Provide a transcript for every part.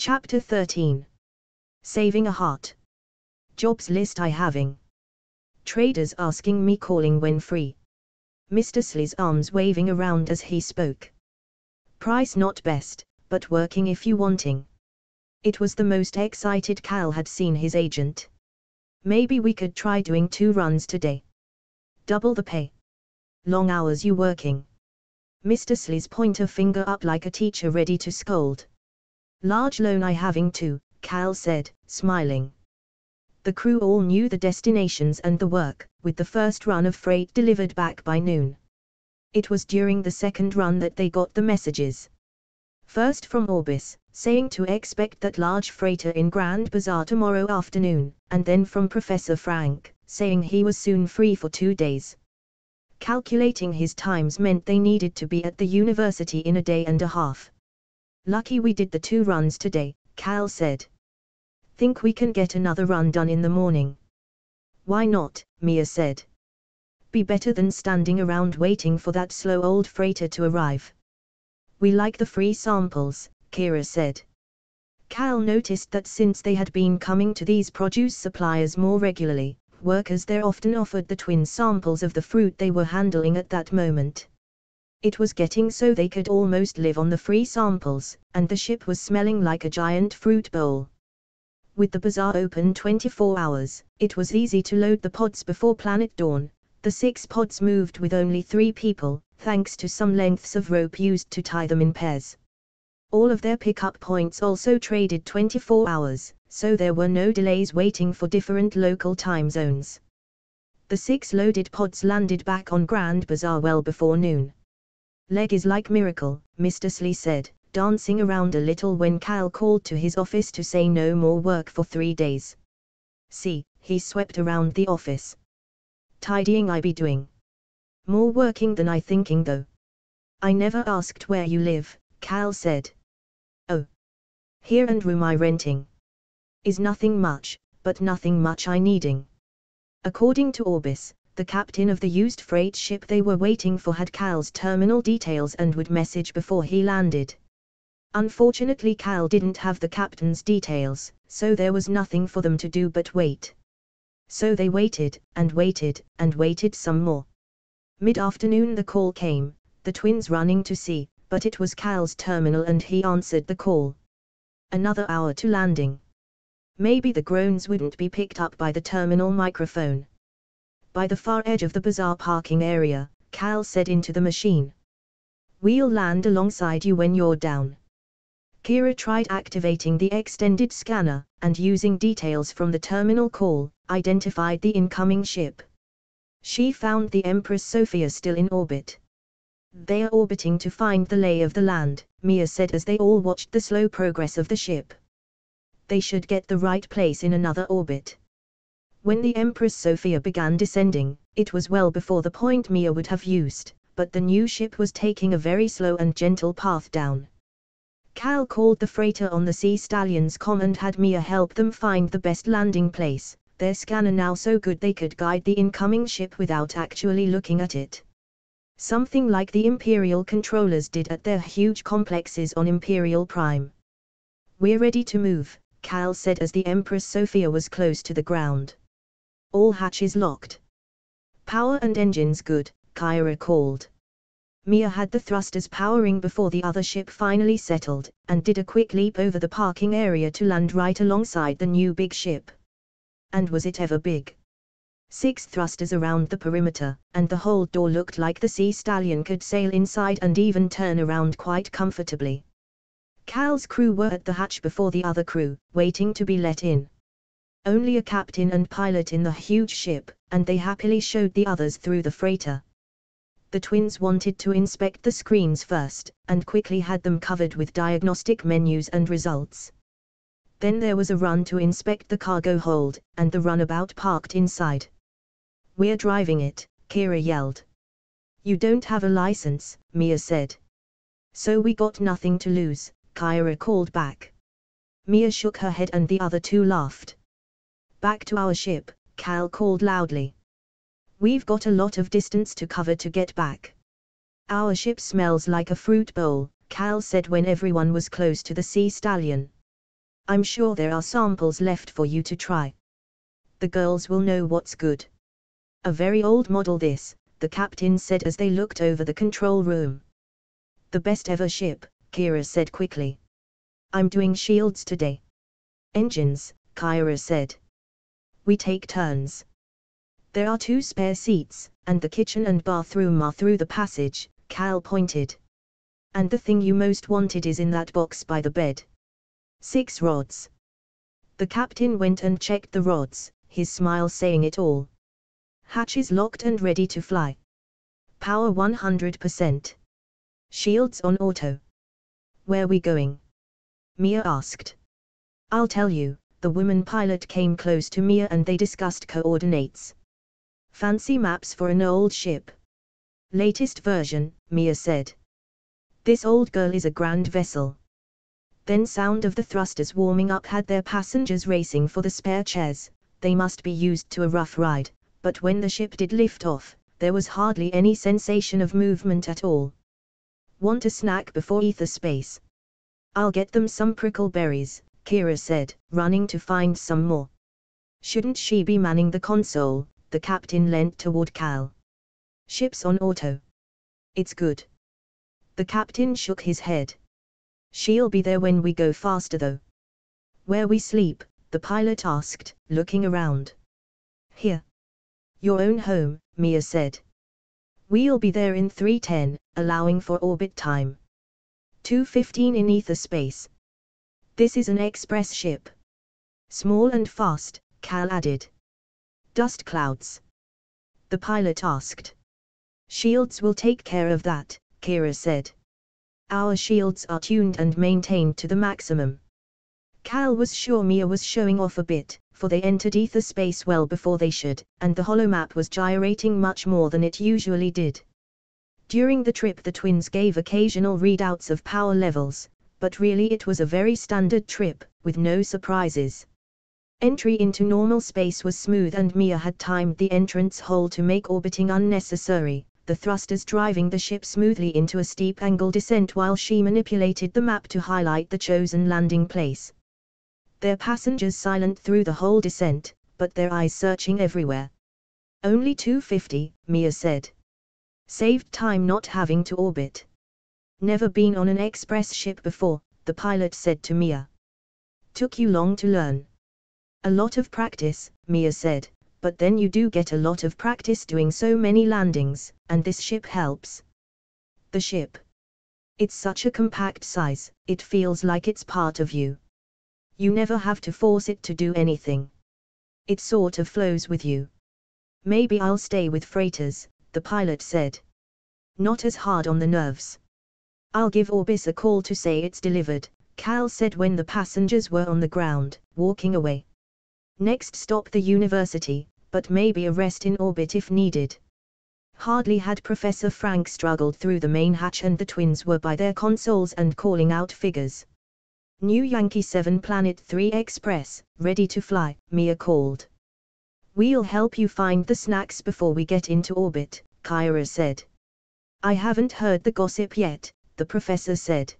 Chapter 13. Saving a Heart. Jobs list I having. Traders asking me calling when free. Mr. Sley's arms waving around as he spoke. Price not best, but working if you wanting. It was the most excited Cal had seen his agent. Maybe we could try doing 2 runs today. Double the pay. Long hours you working. Mr. Sley's pointer finger up like a teacher ready to scold. Large loan I having too, Cal said, smiling. The crew all knew the destinations and the work, with the first run of freight delivered back by noon. It was during the second run that they got the messages. First from Orbis, saying to expect that large freighter in Grand Bazaar tomorrow afternoon, and then from Professor Frank, saying he was soon free for 2 days. Calculating his times meant they needed to be at the university in a day and a half. Lucky we did the 2 runs today, Cal said. Think we can get another run done in the morning? Why not, Mia said. Be better than standing around waiting for that slow old freighter to arrive. We like the free samples, Kira said. Cal noticed that since they had been coming to these produce suppliers more regularly, workers there often offered the twin samples of the fruit they were handling at that moment. It was getting so they could almost live on the free samples, and the ship was smelling like a giant fruit bowl. With the bazaar open 24 hours, it was easy to load the pods before planet dawn. The 6 pods moved with only 3 people, thanks to some lengths of rope used to tie them in pairs. All of their pickup points also traded 24 hours, so there were no delays waiting for different local time zones. The 6 loaded pods landed back on Grand Bazaar well before noon. Leg is like miracle, Mr. Sley said, dancing around a little when Cal called to his office to say no more work for 3 days. See, he swept around the office. Tidying I be doing. More working than I thinking though. I never asked where you live, Cal said. Oh. Here and room I renting. Is nothing much, but nothing much I needing. According to Orbis, the captain of the used freight ship they were waiting for had Cal's terminal details and would message before he landed. Unfortunately Cal didn't have the captain's details, so there was nothing for them to do but wait. So they waited, and waited, and waited some more. Mid-afternoon the call came, the twins running to see, but it was Cal's terminal and he answered the call. Another hour to landing. Maybe the groans wouldn't be picked up by the terminal microphone. By the far edge of the bazaar parking area, Cal said into the machine. We'll land alongside you when you're down. Kira tried activating the extended scanner, and using details from the terminal call, identified the incoming ship. She found the Empress Sophia still in orbit. They are orbiting to find the lay of the land, Mia said as they all watched the slow progress of the ship. They should get the right place in another orbit. When the Empress Sophia began descending, it was well before the point Mia would have used, but the new ship was taking a very slow and gentle path down. Cal called the freighter on the Stallion's comm and had Mia help them find the best landing place, their scanner now so good they could guide the incoming ship without actually looking at it. Something like the Imperial controllers did at their huge complexes on Imperial Prime. We're ready to move, Cal said as the Empress Sophia was close to the ground. All hatches locked. Power and engines good, Kira called. Mia had the thrusters powering before the other ship finally settled, and did a quick leap over the parking area to land right alongside the new big ship. And was it ever big? 6 thrusters around the perimeter, and the whole door looked like the Stallion could sail inside and even turn around quite comfortably. Cal's crew were at the hatch before the other crew, waiting to be let in. Only a captain and pilot in the huge ship, and they happily showed the others through the freighter. The twins wanted to inspect the screens first, and quickly had them covered with diagnostic menus and results. Then there was a run to inspect the cargo hold, and the runabout parked inside. We're driving it, Kira yelled. You don't have a license, Mia said. So we got nothing to lose, Kira called back. Mia shook her head and the other 2 laughed. Back to our ship, Cal called loudly. We've got a lot of distance to cover to get back. Our ship smells like a fruit bowl, Cal said when everyone was close to the Stallion. I'm sure there are samples left for you to try. The girls will know what's good. A very old model this, the captain said as they looked over the control room. The best ever ship, Kira said quickly. I'm doing shields today. Engines, Kira said. We take turns. There are 2 spare seats, and the kitchen and bathroom are through the passage, Cal pointed. And the thing you most wanted is in that box by the bed. 6 rods. The captain went and checked the rods, his smile saying it all. Hatches locked and ready to fly. Power 100%. Shields on auto. Where we going? Mia asked. I'll tell you, the woman pilot came close to Mia and they discussed coordinates. Fancy maps for an old ship. Latest version, Mia said. This old girl is a grand vessel. Then sound of the thrusters warming up had their passengers racing for the spare chairs. They must be used to a rough ride, but when the ship did lift off, there was hardly any sensation of movement at all. Want a snack before ether space? I'll get them some prickle berries, Kira said, running to find some more. Shouldn't she be manning the console? The captain leant toward Cal. Ship's on auto. It's good. The captain shook his head. She'll be there when we go faster though. Where we sleep? The pilot asked, looking around. Here. Your own home, Mia said. We'll be there in 3:10, allowing for orbit time. 2:15 in ether space. This is an express ship. Small and fast, Cal added. Dust clouds? The pilot asked. Shields will take care of that, Kira said. Our shields are tuned and maintained to the maximum. Cal was sure Mia was showing off a bit, for they entered ether space well before they should, and the holomap was gyrating much more than it usually did. During the trip the twins gave occasional readouts of power levels, but really it was a very standard trip, with no surprises. Entry into normal space was smooth and Mia had timed the entrance hole to make orbiting unnecessary, the thrusters driving the ship smoothly into a steep angle descent while she manipulated the map to highlight the chosen landing place. Their passengers silent through the whole descent, but their eyes searching everywhere. Only 250, Mia said. Saved time not having to orbit. Never been on an express ship before, the pilot said to Mia. Took you long to learn. A lot of practice, Mia said, but then you do get a lot of practice doing so many landings, and this ship helps. The ship. It's such a compact size, it feels like it's part of you. You never have to force it to do anything. It sort of flows with you. Maybe I'll stay with freighters, the pilot said. Not as hard on the nerves. I'll give Orbis a call to say it's delivered, Cal said when the passengers were on the ground, walking away. Next stop the university, but maybe a rest in orbit if needed. Hardly had Professor Frank struggled through the main hatch and the twins were by their consoles and calling out figures. New Yankee 7 Planet 3 Express, ready to fly, Mia called. We'll help you find the snacks before we get into orbit, Kira said. I haven't heard the gossip yet, the professor said.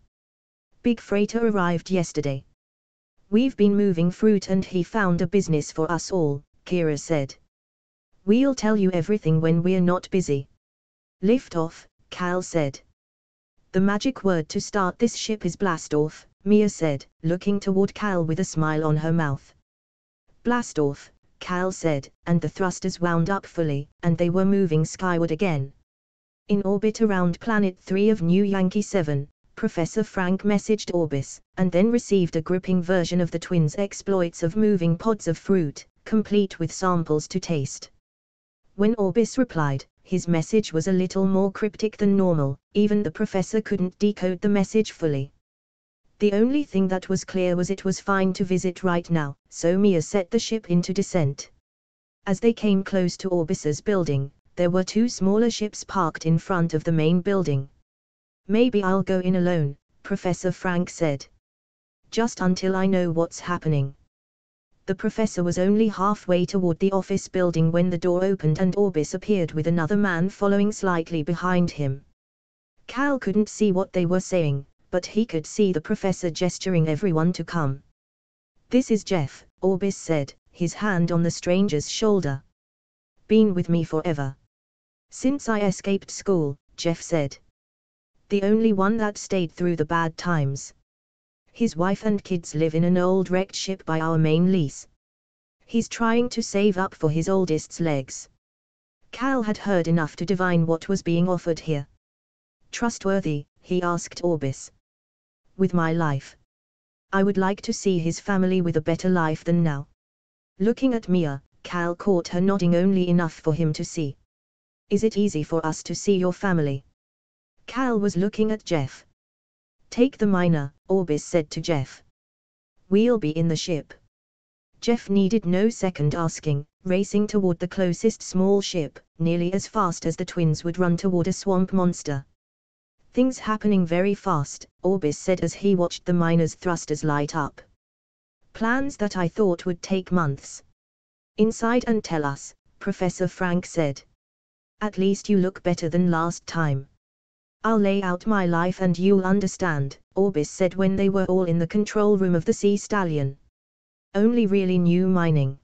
Big freighter arrived yesterday. We've been moving fruit and he found a business for us all, Kira said. We'll tell you everything when we're not busy. Lift off, Cal said. The magic word to start this ship is blast off, Mia said, looking toward Cal with a smile on her mouth. Blast off, Cal said, and the thrusters wound up fully, and they were moving skyward again. In orbit around Planet 3 of New Yankee 7, Professor Frank messaged Orbis, and then received a gripping version of the twins' exploits of moving pods of fruit, complete with samples to taste. When Orbis replied, his message was a little more cryptic than normal, even the professor couldn't decode the message fully. The only thing that was clear was it was fine to visit right now, so Mia set the ship into descent. As they came close to Orbis's building, there were 2 smaller ships parked in front of the main building. Maybe I'll go in alone, Professor Frank said. Just until I know what's happening. The professor was only halfway toward the office building when the door opened and Orbis appeared with another man following slightly behind him. Cal couldn't see what they were saying, but he could see the professor gesturing everyone to come. This is Jeff, Orbis said, his hand on the stranger's shoulder. Been with me forever. Since I escaped school, Jeff said. The only one that stayed through the bad times. His wife and kids live in an old wrecked ship by our main lease. He's trying to save up for his oldest's legs. Cal had heard enough to divine what was being offered here. Trustworthy, he asked Orbis. With my life. I would like to see his family with a better life than now. Looking at Mia, Cal caught her nodding only enough for him to see. Is it easy for us to see your family? Cal was looking at Jeff. Take the miner, Orbis said to Jeff. We'll be in the ship. Jeff needed no second asking, racing toward the closest small ship, nearly as fast as the twins would run toward a swamp monster. Things happening very fast, Orbis said as he watched the miner's thrusters light up. Plans that I thought would take months. Inside and tell us, Professor Frank said. At least you look better than last time. I'll lay out my life and you'll understand, Orbis said when they were all in the control room of the Stallion. Only really new mining.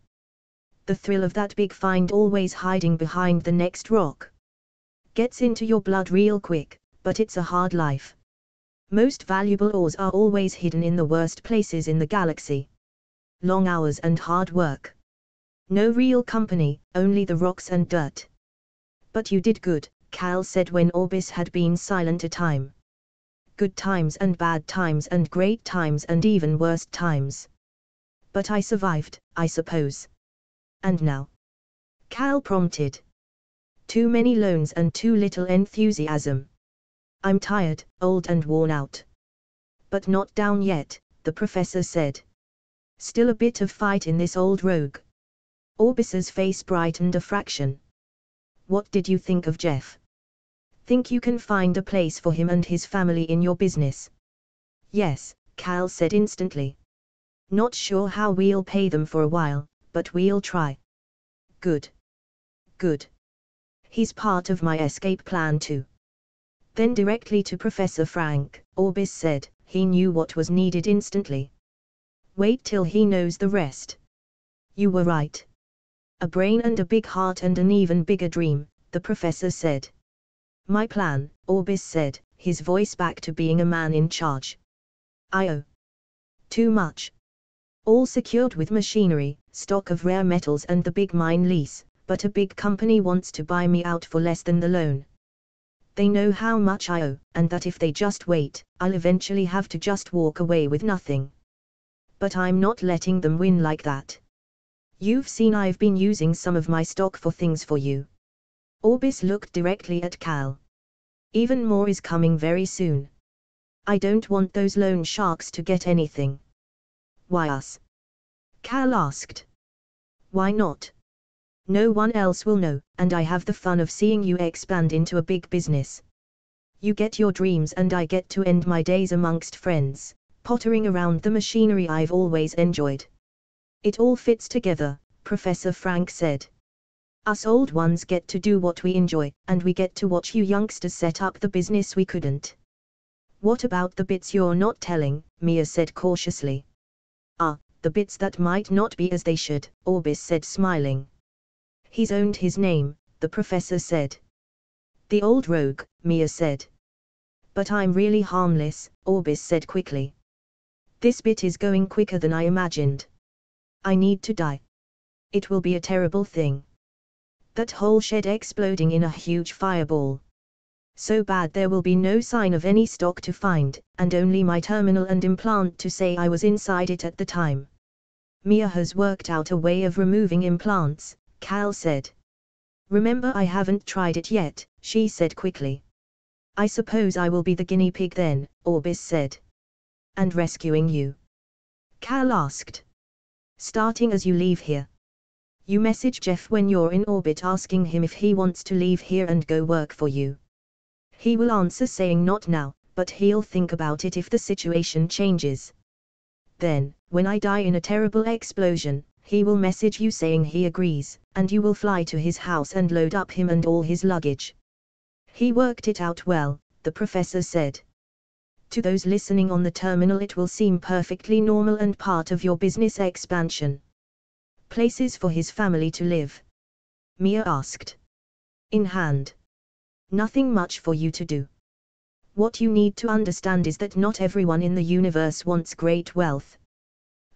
The thrill of that big find always hiding behind the next rock. Gets into your blood real quick, but it's a hard life. Most valuable ores are always hidden in the worst places in the galaxy. Long hours and hard work. No real company, only the rocks and dirt. But you did good, Cal said when Orbis had been silent a time. Good times and bad times and great times and even worst times. But I survived, I suppose. And now? Cal prompted. Too many loans and too little enthusiasm. I'm tired, old and worn out. But not down yet, the professor said. Still a bit of fight in this old rogue. Orbis's face brightened a fraction. What did you think of Jeff? Think you can find a place for him and his family in your business? Yes, Cal said instantly. Not sure how we'll pay them for a while, but we'll try. Good. Good. He's part of my escape plan too. Then directly to Professor Frank, Orbis said, he knew what was needed instantly. Wait till he knows the rest. You were right. A brain and a big heart and an even bigger dream, the professor said. My plan, Orbis said, his voice back to being a man in charge. I owe. Too much. All secured with machinery, stock of rare metals and the big mine lease, but a big company wants to buy me out for less than the loan. They know how much I owe, and that if they just wait, I'll eventually have to just walk away with nothing. But I'm not letting them win like that. You've seen I've been using some of my stock for things for you. Orbis looked directly at Cal. Even more is coming very soon. I don't want those loan sharks to get anything. Why us? Cal asked. Why not? No one else will know, and I have the fun of seeing you expand into a big business. You get your dreams and I get to end my days amongst friends, pottering around the machinery I've always enjoyed. It all fits together, Professor Frank said. Us old ones get to do what we enjoy, and we get to watch you youngsters set up the business we couldn't. What about the bits you're not telling? Mia said cautiously. The bits that might not be as they should, Orbis said smiling. He's owned his name, the professor said. The old rogue, Mia said. But I'm really harmless, Orbis said quickly. This bit is going quicker than I imagined. I need to die. It will be a terrible thing. That whole shed exploding in a huge fireball. So bad there will be no sign of any stock to find, and only my terminal and implant to say I was inside it at the time. Mia has worked out a way of removing implants, Cal said. Remember I haven't tried it yet, she said quickly. I suppose I will be the guinea pig then, Orbis said. And rescuing you? Cal asked. Starting as you leave here. You message Jeff when you're in orbit asking him if he wants to leave here and go work for you. He will answer saying not now, but he'll think about it if the situation changes. Then, when I die in a terrible explosion, he will message you saying he agrees, and you will fly to his house and load up him and all his luggage. He worked it out well, the professor said. To those listening on the terminal, it will seem perfectly normal and part of your business expansion. Places for his family to live? Mia asked. In hand. Nothing much for you to do. What you need to understand is that not everyone in the universe wants great wealth.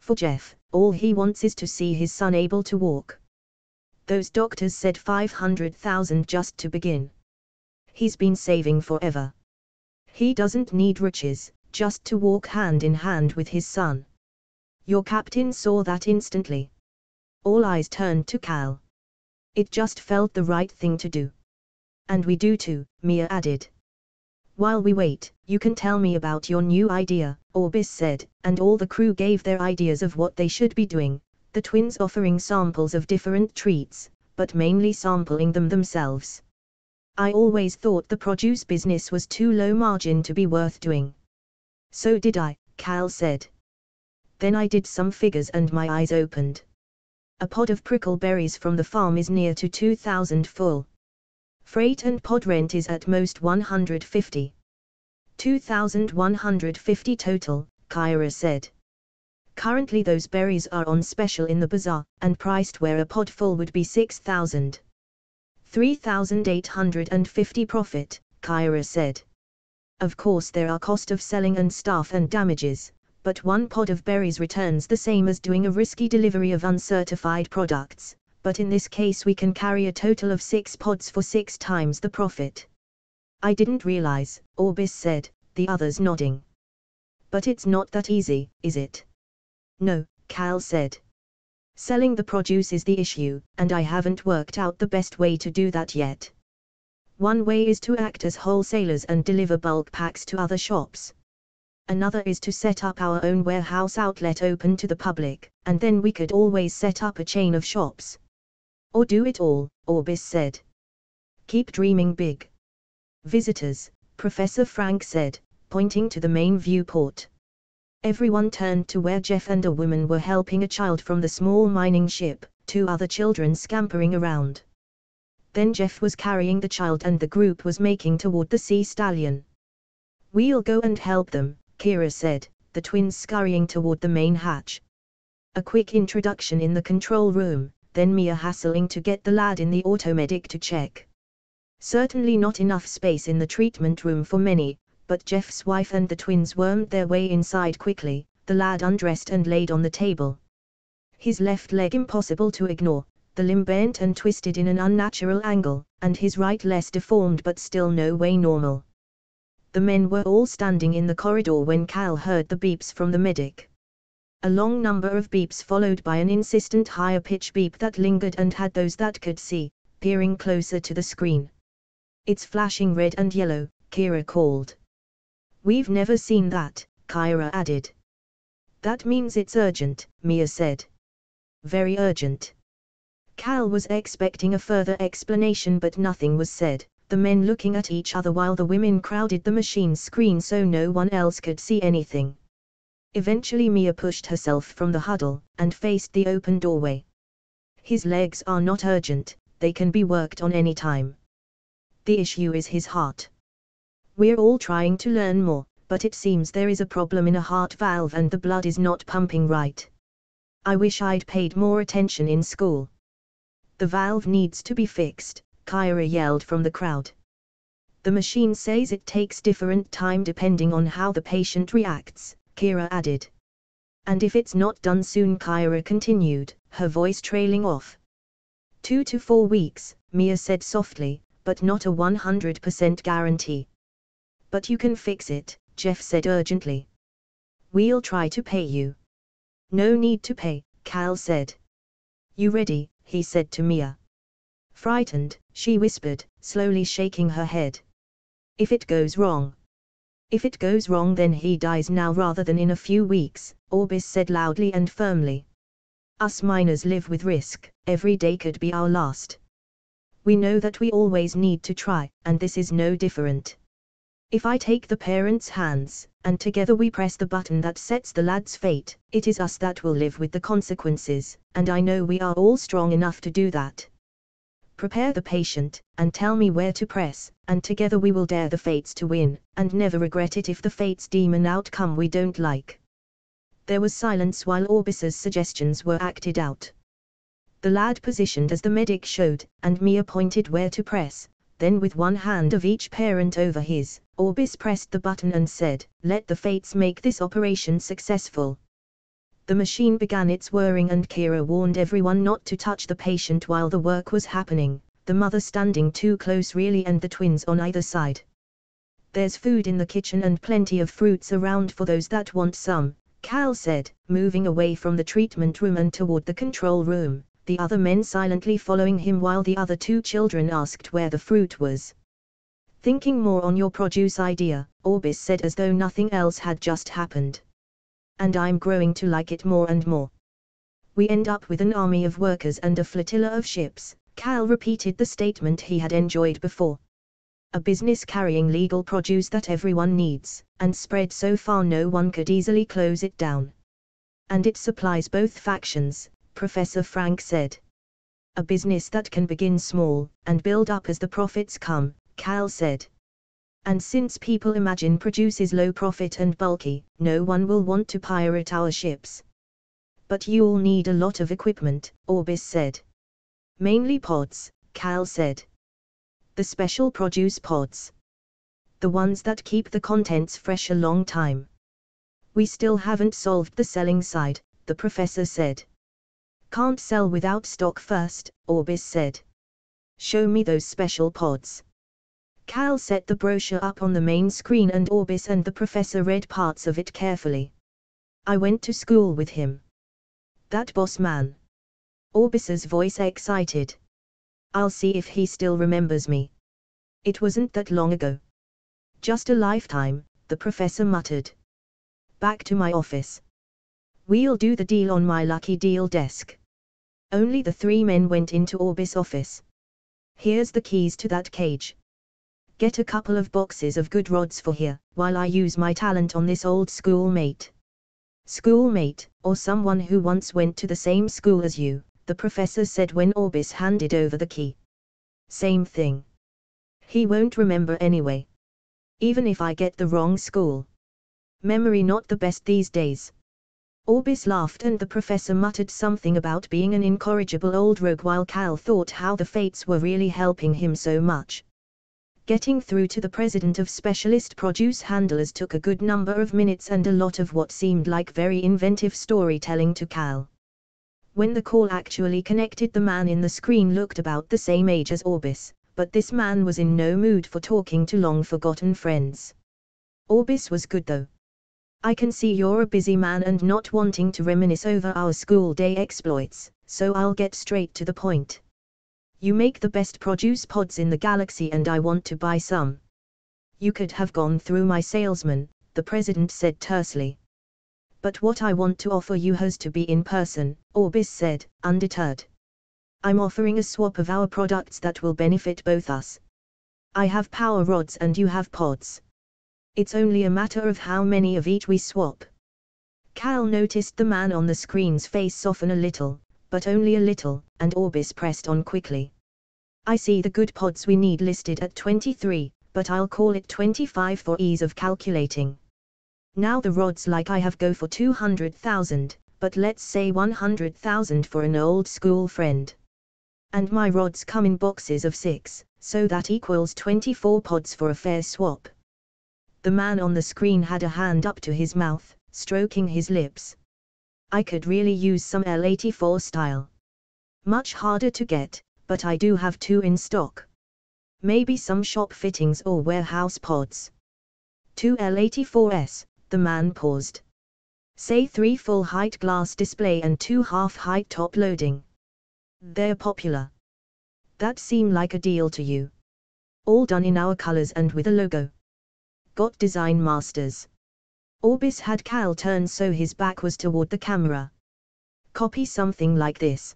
For Jeff, all he wants is to see his son able to walk. Those doctors said 500,000 just to begin. He's been saving forever. He doesn't need riches, just to walk hand in hand with his son. Your captain saw that instantly. All eyes turned to Cal. It just felt the right thing to do. And we do too, Mia added. While we wait, you can tell me about your new idea, Orbis said, and all the crew gave their ideas of what they should be doing, the twins offering samples of different treats, but mainly sampling them themselves. I always thought the produce business was too low margin to be worth doing. So did I, Cal said. Then I did some figures and my eyes opened. A pod of prickle berries from the farm is near to 2,000 full. Freight and pod rent is at most 150. 2,150 total, Kyra said. Currently those berries are on special in the bazaar, and priced where a pod full would be 6,000. 3,850 profit, Kyra said. Of course there are cost of selling and staff and damages, but one pod of berries returns the same as doing a risky delivery of uncertified products, but in this case we can carry a total of 6 pods for 6 times the profit. I didn't realize, Orbis said, the others nodding. But it's not that easy, is it? No, Cal said. Selling the produce is the issue, and I haven't worked out the best way to do that yet. One way is to act as wholesalers and deliver bulk packs to other shops. Another is to set up our own warehouse outlet open to the public, and then we could always set up a chain of shops. Or do it all, Orbis said. Keep dreaming big. Visitors, Professor Frank said, pointing to the main viewport. Everyone turned to where Jeff and a woman were helping a child from the small mining ship, 2 other children scampering around. Then Jeff was carrying the child and the group was making toward the sea stallion. We'll go and help them, Kira said, the twins scurrying toward the main hatch. A quick introduction in the control room, then Mia hassling to get the lad in the automedic to check. Certainly not enough space in the treatment room for many, but Jeff's wife and the twins wormed their way inside quickly, the lad undressed and laid on the table. His left leg impossible to ignore, the limb bent and twisted in an unnatural angle, and his right less deformed but still no way normal. The men were all standing in the corridor when Cal heard the beeps from the medic. A long number of beeps followed by an insistent higher pitch beep that lingered and had those that could see, peering closer to the screen. It's flashing red and yellow, Kira called. We've never seen that, Kyra added. That means it's urgent, Mia said. Very urgent. Cal was expecting a further explanation but nothing was said, the men looking at each other while the women crowded the machine's screen so no one else could see anything. Eventually Mia pushed herself from the huddle, and faced the open doorway. His legs are not urgent, they can be worked on any time. The issue is his heart. We're all trying to learn more, but it seems there is a problem in a heart valve and the blood is not pumping right. I wish I'd paid more attention in school. The valve needs to be fixed, Kyra yelled from the crowd. The machine says it takes different time depending on how the patient reacts, Kira added. And if it's not done soon, Kyra continued, her voice trailing off. 2 to 4 weeks, Mia said softly, but not a 100% guarantee. But you can fix it, Jeff said urgently. We'll try to pay you. No need to pay, Cal said. You ready? He said to Mia. Frightened, she whispered, slowly shaking her head. If it goes wrong. If it goes wrong then he dies now rather than in a few weeks, Orbis said loudly and firmly. Us miners live with risk, every day could be our last. We know that we always need to try, and this is no different. If I take the parents' hands, and together we press the button that sets the lad's fate, it is us that will live with the consequences, and I know we are all strong enough to do that. Prepare the patient, and tell me where to press, and together we will dare the fates to win, and never regret it if the fates deem an outcome we don't like. There was silence while Orbis's suggestions were acted out. The lad positioned as the medic showed, and Mia pointed where to press. Then with one hand of each parent over his, Orbis pressed the button and said, "Let the fates make this operation successful." The machine began its whirring and Kira warned everyone not to touch the patient while the work was happening, the mother standing too close really and the twins on either side. "There's food in the kitchen and plenty of fruits around for those that want some," Cal said, moving away from the treatment room and toward the control room, the other men silently following him while the other two children asked where the fruit was. "Thinking more on your produce idea," Orbis said as though nothing else had just happened. "And I'm growing to like it more and more. We end up with an army of workers and a flotilla of ships," Cal repeated the statement he had enjoyed before. "A business carrying legal produce that everyone needs, and spread so far no one could easily close it down. And it supplies both factions," Professor Frank said. "A business that can begin small, and build up as the profits come," Cal said. "And since people imagine produce is low profit and bulky, no one will want to pirate our ships." "But you'll need a lot of equipment," Orbis said. "Mainly pods," Cal said. "The special produce pods. The ones that keep the contents fresh a long time." "We still haven't solved the selling side," the professor said. "Can't sell without stock first," Orbis said. "Show me those special pods." Cal set the brochure up on the main screen and Orbis and the professor read parts of it carefully. "I went to school with him. That boss man." Orbis's voice excited. "I'll see if he still remembers me. It wasn't that long ago." "Just a lifetime," the professor muttered. "Back to my office. We'll do the deal on my lucky deal desk." Only the three men went into Orbis' office. "Here's the keys to that cage. Get a couple of boxes of good rods for here, while I use my talent on this old schoolmate." "Schoolmate, or someone who once went to the same school as you," the professor said when Orbis handed over the key. "Same thing. He won't remember anyway. Even if I get the wrong school. Memory not the best these days." Orbis laughed and the professor muttered something about being an incorrigible old rogue while Cal thought how the fates were really helping him so much. Getting through to the president of Specialist Produce Handlers took a good number of minutes and a lot of what seemed like very inventive storytelling to Cal. When the call actually connected, the man in the screen looked about the same age as Orbis, but this man was in no mood for talking to long-forgotten friends. Orbis was good though. "I can see you're a busy man and not wanting to reminisce over our school day exploits, so I'll get straight to the point. You make the best produce pods in the galaxy and I want to buy some." "You could have gone through my salesman," the president said tersely. "But what I want to offer you has to be in person," Orbis said, undeterred. "I'm offering a swap of our products that will benefit both us. I have power rods and you have pods. It's only a matter of how many of each we swap." Cal noticed the man on the screen's face soften a little, but only a little, and Orbis pressed on quickly. "I see the good pods we need listed at 23, but I'll call it 25 for ease of calculating. Now the rods like I have go for 200,000, but let's say 100,000 for an old school friend. And my rods come in boxes of 6, so that equals 24 pods for a fair swap." The man on the screen had a hand up to his mouth, stroking his lips. "I could really use some L84 style. Much harder to get, but I do have 2 in stock. Maybe some shop fittings or warehouse pods." "2 L84s, the man paused. "Say 3 full-height glass display and 2 half-height top loading. They're popular. That seem like a deal to you? All done in our colors and with a logo. Got design masters." Orbis had Cal turn so his back was toward the camera. "Copy something like this.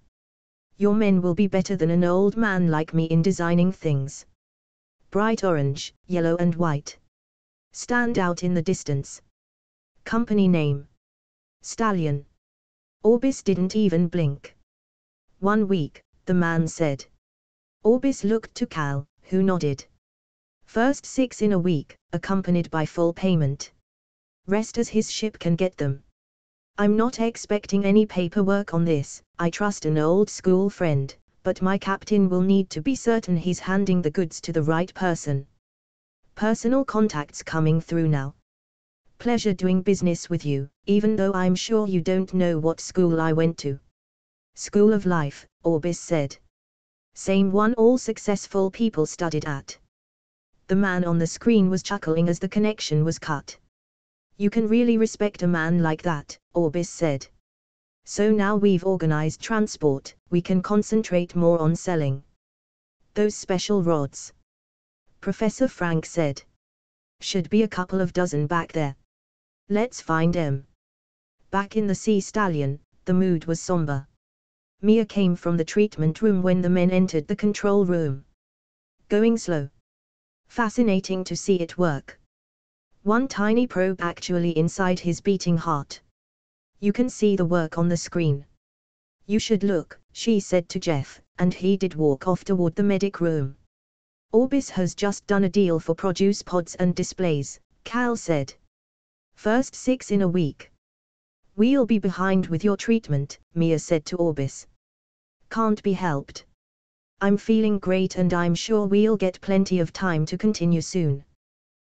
Your men will be better than an old man like me in designing things. Bright orange, yellow and white. Stand out in the distance. Company name. Stallion." Orbis didn't even blink. "1 week," the man said. Orbis looked to Cal, who nodded. First 6 in a week, accompanied by full payment. Rest as his ship can get them. I'm not expecting any paperwork on this, I trust an old school friend, but my captain will need to be certain he's handing the goods to the right person. Personal contacts coming through now. Pleasure doing business with you, even though I'm sure you don't know what school I went to. School of Life, Orbis said. Same one all successful people studied at. The man on the screen was chuckling as the connection was cut. You can really respect a man like that, Orbis said. So now we've organized transport, we can concentrate more on selling. Those special rods. Professor Frank said. Should be a couple of dozen back there. Let's find 'em. Back in the Stallion, the mood was somber. Mia came from the treatment room when the men entered the control room. Going slow. Fascinating to see it work. One tiny probe actually inside his beating heart. You can see the work on the screen. You should look, she said to Jeff, and he did walk off toward the medic room. Orbis has just done a deal for produce pods and displays, Cal said. First 6 in a week. We'll be behind with your treatment, Mia said to Orbis. Can't be helped. I'm feeling great and I'm sure we'll get plenty of time to continue soon.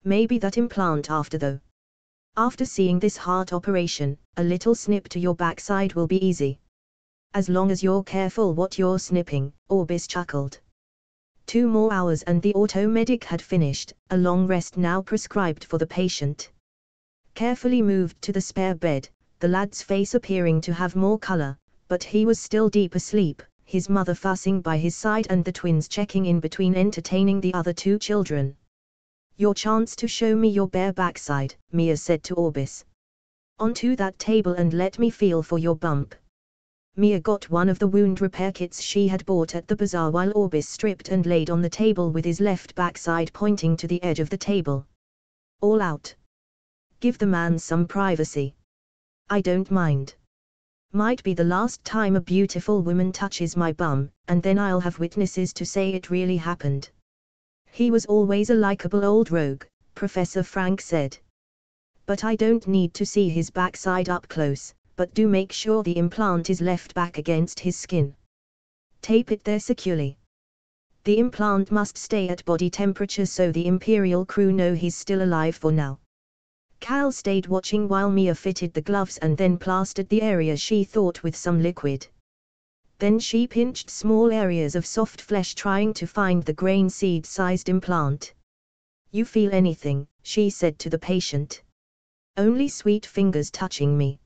Maybe that implant after though. After seeing this heart operation, a little snip to your backside will be easy. As long as you're careful what you're snipping, Orbis chuckled. 2 more hours and the auto medic had finished, a long rest now prescribed for the patient. Carefully moved to the spare bed, the lad's face appearing to have more color, but he was still deep asleep, his mother fussing by his side and the twins checking in between entertaining the other 2 children. Your chance to show me your bare backside, Mia said to Orbis. Onto that table and let me feel for your bump. Mia got one of the wound repair kits she had bought at the bazaar while Orbis stripped and laid on the table with his left backside pointing to the edge of the table. All out. Give the man some privacy. I don't mind. Might be the last time a beautiful woman touches my bum, and then I'll have witnesses to say it really happened. He was always a likable old rogue, Professor Frank said. But I don't need to see his backside up close, but do make sure the implant is left back against his skin. Tape it there securely. The implant must stay at body temperature so the Imperial crew know he's still alive for now. Cal stayed watching while Mia fitted the gloves and then plastered the area she thought with some liquid. Then she pinched small areas of soft flesh trying to find the grain seed-sized implant. You feel anything, she said to the patient. Only sweet fingers touching me.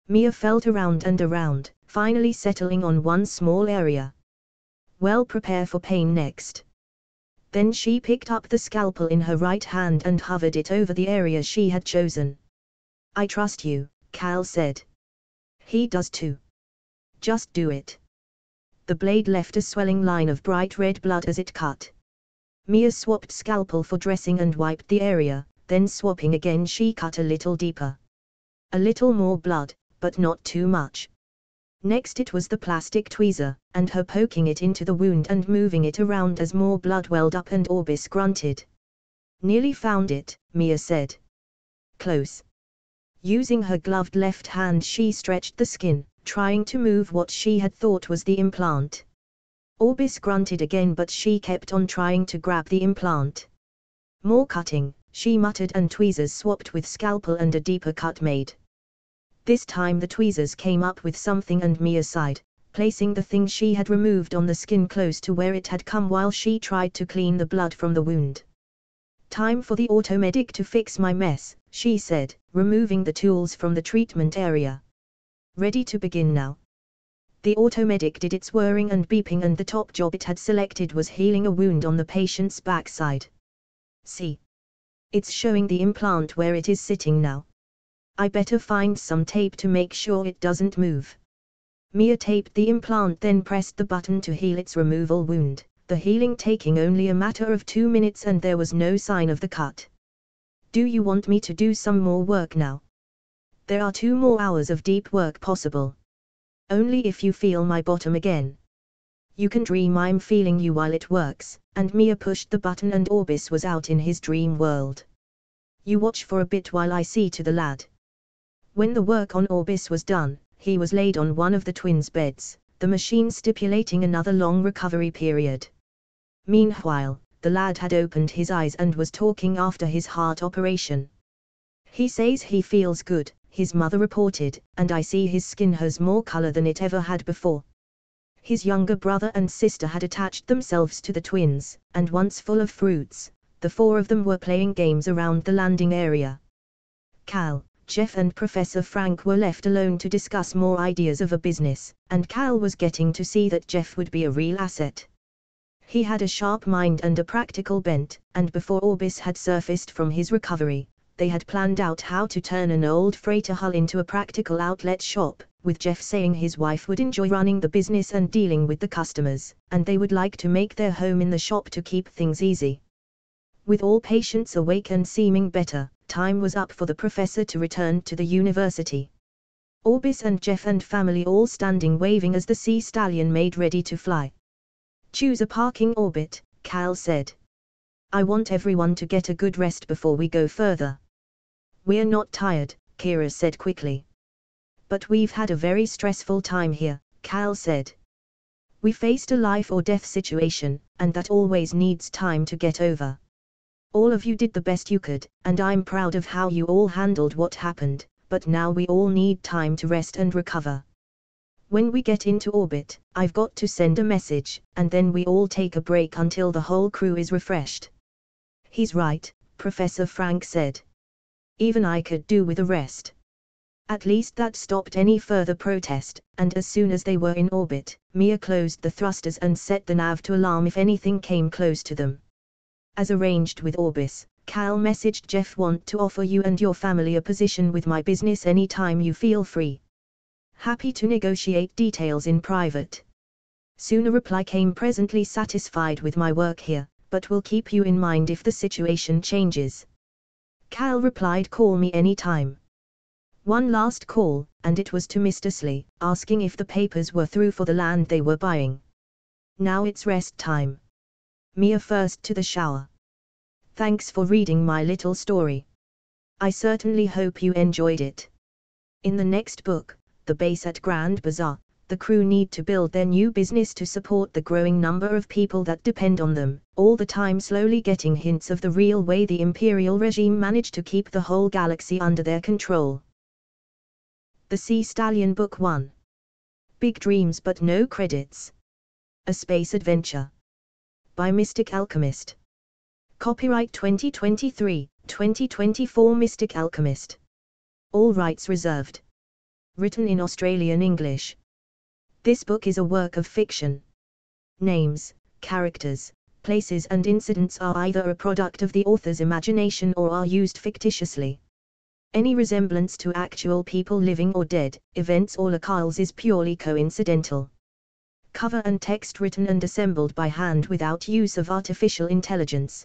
Mia felt around and around, finally settling on one small area. Well, prepare for pain next. Then she picked up the scalpel in her right hand and hovered it over the area she had chosen. I trust you, Cal said. He does too. Just do it. The blade left a swelling line of bright red blood as it cut. Mia swapped scalpel for dressing and wiped the area, then swapping again she cut a little deeper. A little more blood, but not too much. Next it was the plastic tweezer, and her poking it into the wound and moving it around as more blood welled up and Orbis grunted. Nearly found it, Mia said. Close. Using her gloved left hand she stretched the skin, trying to move what she had thought was the implant. Orbis grunted again but she kept on trying to grab the implant. More cutting, she muttered and tweezers swapped with scalpel and a deeper cut made. This time the tweezers came up with something and Mia sighed, placing the thing she had removed on the skin close to where it had come while she tried to clean the blood from the wound. Time for the automedic to fix my mess, she said, removing the tools from the treatment area. Ready to begin now. The automedic did its whirring and beeping and the top job it had selected was healing a wound on the patient's backside. See. It's showing the implant where it is sitting now. I better find some tape to make sure it doesn't move. Mia taped the implant then pressed the button to heal its removal wound, the healing taking only a matter of 2 minutes and there was no sign of the cut. Do you want me to do some more work now? There are 2 more hours of deep work possible. Only if you feel my bottom again. You can dream I'm feeling you while it works, and Mia pushed the button and Orbis was out in his dream world. You watch for a bit while I see to the lad. When the work on Orbis was done, he was laid on one of the twins' beds, the machine stipulating another long recovery period. Meanwhile, the lad had opened his eyes and was talking after his heart operation. He says he feels good, his mother reported, and I see his skin has more color than it ever had before. His younger brother and sister had attached themselves to the twins, and once full of fruits, the four of them were playing games around the landing area. Cal, Jeff and Professor Frank were left alone to discuss more ideas of a business, and Cal was getting to see that Jeff would be a real asset. He had a sharp mind and a practical bent, and before Orbis had surfaced from his recovery, they had planned out how to turn an old freighter hull into a practical outlet shop, with Jeff saying his wife would enjoy running the business and dealing with the customers, and they would like to make their home in the shop to keep things easy. With all patients awake and seeming better, time was up for the professor to return to the university. Orbis and Jeff and family all standing waving as the Stallion made ready to fly. Choose a parking orbit, Cal said. I want everyone to get a good rest before we go further. We're not tired, Kira said quickly. But we've had a very stressful time here, Cal said. We faced a life or death situation, and that always needs time to get over. All of you did the best you could, and I'm proud of how you all handled what happened, but now we all need time to rest and recover. When we get into orbit, I've got to send a message, and then we all take a break until the whole crew is refreshed. He's right, Professor Frank said. Even I could do with a rest. At least that stopped any further protest, and as soon as they were in orbit, Mia closed the thrusters and set the nav to alarm if anything came close to them. As arranged with Orbis, Cal messaged Jeff, want to offer you and your family a position with my business anytime you feel free. Happy to negotiate details in private. Soon a reply came, presently satisfied with my work here, but will keep you in mind if the situation changes. Cal replied, call me anytime. One last call, and it was to Mr. Slee, asking if the papers were through for the land they were buying. Now it's rest time. Mia first to the shower. Thanks for reading my little story. I certainly hope you enjoyed it. In the next book, The Base at Grand Bazaar, the crew need to build their new business to support the growing number of people that depend on them, all the time slowly getting hints of the real way the imperial regime managed to keep the whole galaxy under their control. The Stallion Book 1. Big Dreams but No Credits. A Space Adventure. By Mystic Alchemist. Copyright 2023-2024 Mystic Alchemist. All rights reserved. Written in Australian English. This book is a work of fiction. Names, characters, places and incidents are either a product of the author's imagination or are used fictitiously. Any resemblance to actual people living or dead, events or locales is purely coincidental. Cover and text written and assembled by hand without use of artificial intelligence.